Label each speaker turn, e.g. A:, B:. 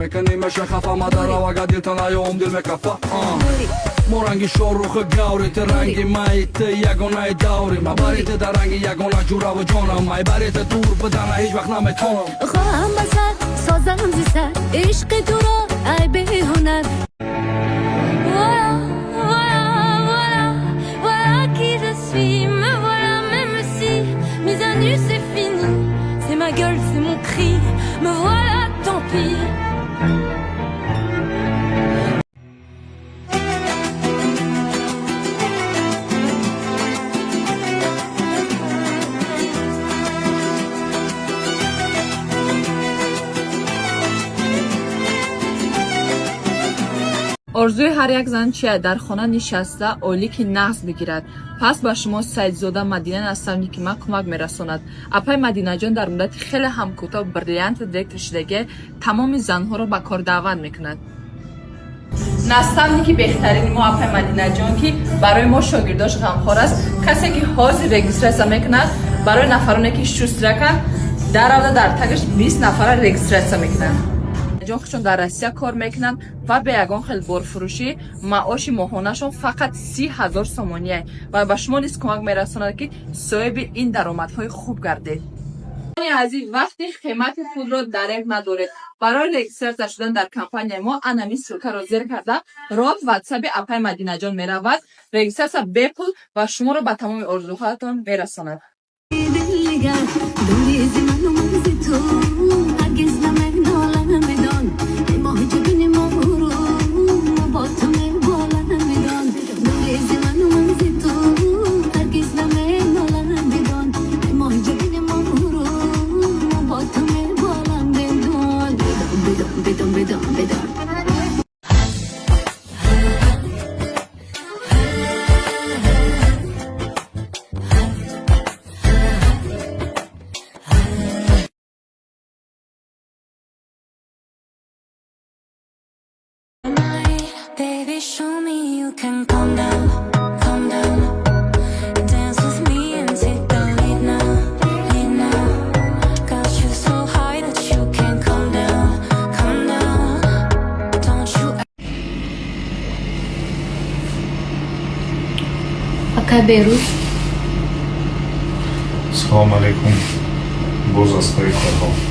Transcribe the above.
A: میشه خفا مادر و اگر دل تنهایی دل میکفا ما رنگی شاروخ گوریت رنگی مایت یگانه دوری ما باریت در رنگی یگانه جورا و جانم مای باریت دور بدن هیچ وقت نمیتونم
B: خواهم بسر سازم زیستر عشق تو را ای به هنر Voilà qui je suis, me voilà même si mise à nu c'est fini. C'est ma gueule, c'est mon cri, me voilà tant pis.
C: орзуи ҳар як зан чия дар хона нишаста олики нағз бигирад. пас ба шумо Саидзода Мадина наставники ма кӯмак мерасонад. апай Мадинаҷон дар муддати хеле ҳам кӯтоҳ бриллианти директор шудаги тамоми занҳоро ба кор даъват мекунад. наставники беҳтарини мо апай Мадинаҷон ки барои мо шогирдош ғамхор аст, касе ки ҳозир регистрация мекунад барои нафароне ки шустрака даравда дар тагаш 20 нафара регистрация мекунад. ҷонхушон дар Россия кор мекунанд ва бе ягон хел борфурӯшӣ маоши моҳонашон фақат 30,000 сомония ва ба шумо низ кӯмак мерасонад ки соҳиби ин даромадҳои хуб гардед. азиз, вақти қимати пулро дарек надоред. барои регистрация шудан дар компанияи мо анами ссилкаро зер карда роҳ ватсаби апай Мадинаҷон меравад. регистрация бепул ва шуморо ба тамоми орзуҳоятон мерасонад.
B: Baby, show me you can calm down, calm down. Dance with me and take the lead now, lead now. Got you so high that you can't calm down, calm down. Don't you
C: акай берӯз
D: Assalomu alaykum. Bo'z asqoy qarg'o.